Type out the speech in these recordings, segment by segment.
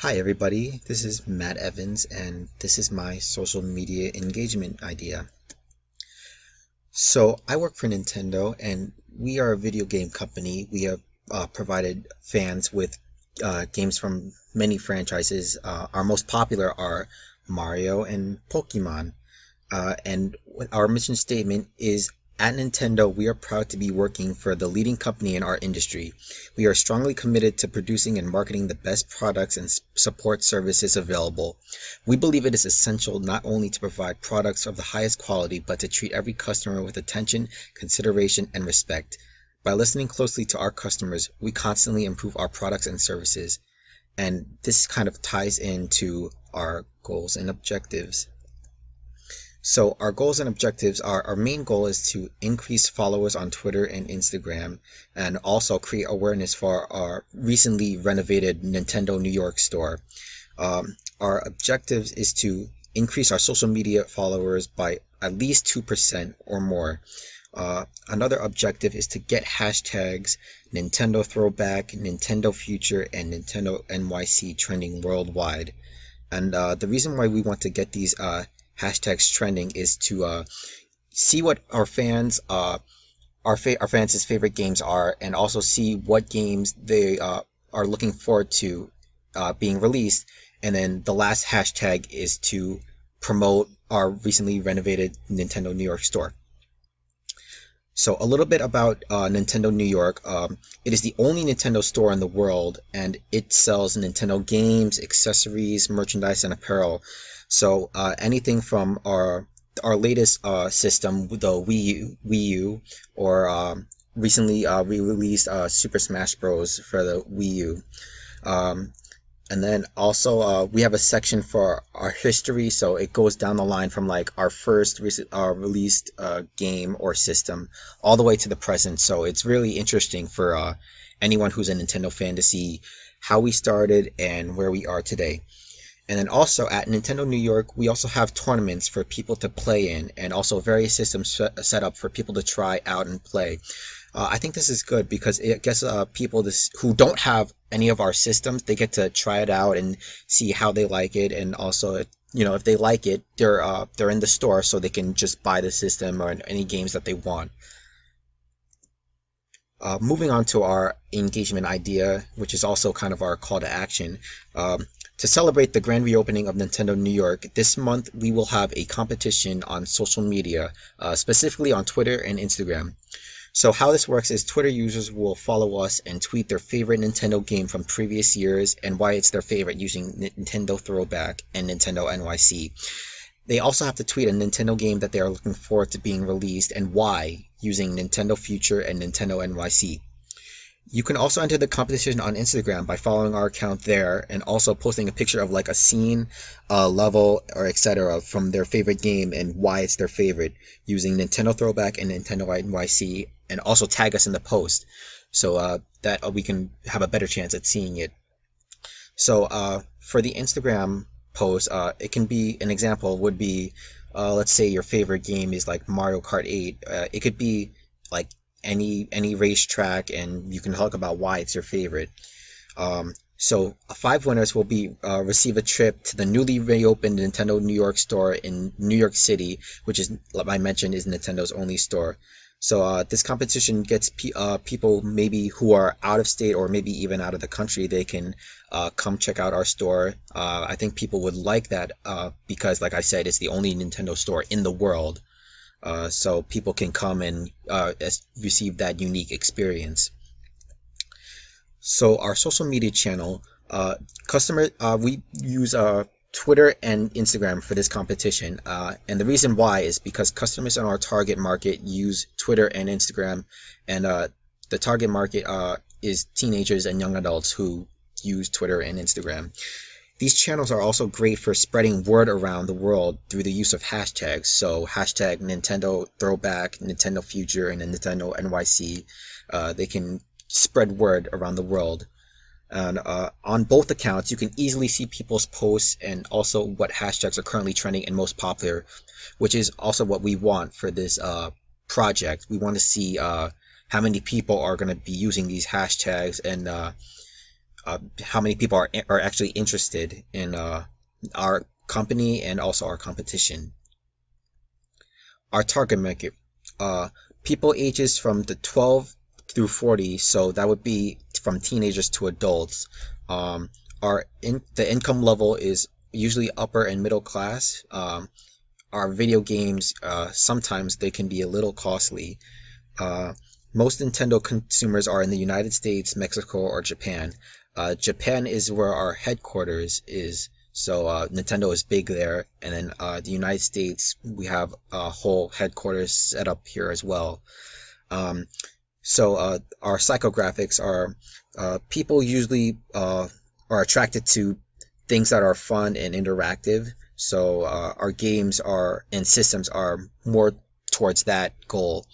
Hi everybody, this is Matt Evans and this is my social media engagement idea. So I work for Nintendo and we are a video game company. We have provided fans with games from many franchises. Our most popular are Mario and Pokemon. And our mission statement is at Nintendo, we are proud to be working for the leading company in our industry. We are strongly committed to producing and marketing the best products and support services available. We believe it is essential not only to provide products of the highest quality, but to treat every customer with attention, consideration, and respect. By listening closely to our customers, we constantly improve our products and services. And this kind of ties into our goals and objectives. So our goals and objectives are our main goal is to increase followers on Twitter and Instagram and also create awareness for our recently renovated Nintendo New York store. Our objectives is to increase our social media followers by at least 2% or more. Another objective is to get hashtags Nintendo Throwback, Nintendo Future, and Nintendo NYC trending worldwide. And the reason why we want to get these hashtags trending is to see what our fans' favorite games are, and also see what games they are looking forward to being released. And then the last hashtag is to promote our recently renovated Nintendo New York store. So a little bit about Nintendo New York. It is the only Nintendo store in the world, and it sells Nintendo games, accessories, merchandise, and apparel. So anything from our latest system, the Wii U, or recently re-released Super Smash Bros. For the Wii U. Um, and then also we have a section for our history, so it goes down the line from like our first released game or system all the way to the present. So it's really interesting for anyone who's a Nintendo fan to see how we started and where we are today. And then also at Nintendo New York, we also have tournaments for people to play in, and also various systems set up for people to try out and play. I think this is good because it gets people who don't have any of our systems, they get to try it out and see how they like it, and also, if they like it, they're in the store, so they can just buy the system or any games that they want. Moving on to our engagement idea, which is also kind of our call to action. To celebrate the grand reopening of Nintendo New York, this month we will have a competition on social media, specifically on Twitter and Instagram. So how this works is Twitter users will follow us and tweet their favorite Nintendo game from previous years and why it's their favorite using Nintendo Throwback and Nintendo NYC. They also have to tweet a Nintendo game that they are looking forward to being released and why using Nintendo Future and Nintendo NYC. You can also enter the competition on Instagram by following our account there and also posting a picture of like a scene, level, or etc. from their favorite game and why it's their favorite using Nintendo Throwback and Nintendo NYC, and also tag us in the post so that we can have a better chance at seeing it. So for the Instagram post, it can be an example would be, let's say your favorite game is like Mario Kart 8. It could be like any racetrack, and you can talk about why it's your favorite. So five winners will be receive a trip to the newly reopened Nintendo New York store in New York City, which is, like I mentioned, is Nintendo's only store. So this competition gets people maybe who are out of state or maybe even out of the country. They can come check out our store. I think people would like that because, like I said, it's the only Nintendo store in the world. So people can come and receive that unique experience. So our social media channel, we use Twitter and Instagram for this competition, and the reason why is because customers in our target market use Twitter and Instagram, and the target market is teenagers and young adults who use Twitter and Instagram. These channels are also great for spreading word around the world through the use of hashtags. So hashtag Nintendo Throwback, Nintendo Future, and Nintendo NYC. They can spread word around the world. And on both accounts, you can easily see people's posts and also what hashtags are currently trending and most popular, which is also what we want for this project. We want to see how many people are going to be using these hashtags and how many people are actually interested in our company and also our competition. Our target market, uh, people ages from the 12 through 40, so that would be from teenagers to adults. Um, the income level is usually upper and middle class. Our video games, sometimes they can be a little costly. Uh, Most Nintendo consumers are in the United States, Mexico, or Japan. Japan is where our headquarters is, so Nintendo is big there. And then the United States, we have a whole headquarters set up here as well. Um, our psychographics are people usually are attracted to things that are fun and interactive. So our games are and systems are more towards that goal.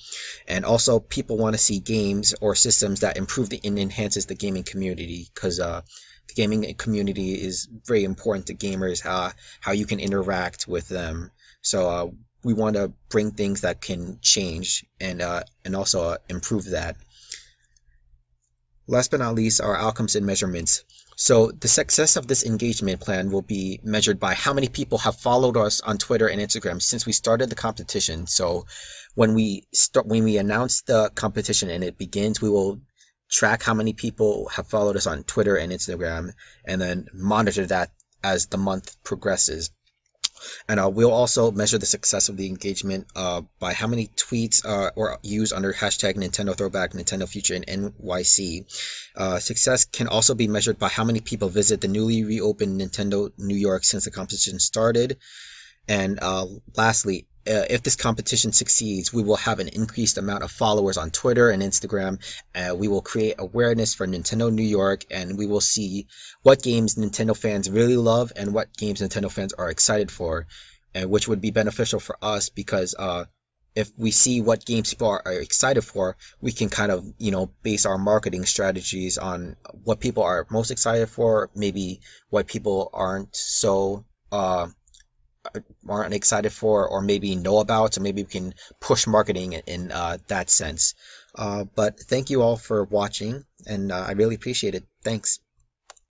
And also, people want to see games or systems that improve and enhances the gaming community because the gaming community is very important to gamers. How you can interact with them. So we want to bring things that can change and also improve that. Last but not least, our outcomes and measurements. So the success of this engagement plan will be measured by how many people have followed us on Twitter and Instagram since we started the competition. So when we announce the competition and it begins, we will track how many people have followed us on Twitter and Instagram and then monitor that as the month progresses. And we'll also measure the success of the engagement by how many tweets were used under hashtag Nintendo Throwback, Nintendo Future, and NYC. Success can also be measured by how many people visit the newly reopened Nintendo New York since the competition started. And lastly, if this competition succeeds, we will have an increased amount of followers on Twitter and Instagram. We will create awareness for Nintendo New York, and we will see what games Nintendo fans really love and what games Nintendo fans are excited for, which would be beneficial for us because if we see what games people are excited for, we can kind of, base our marketing strategies on what people are most excited for, maybe what people aren't excited for or maybe know about, so maybe we can push marketing in that sense. But thank you all for watching, and I really appreciate it. Thanks.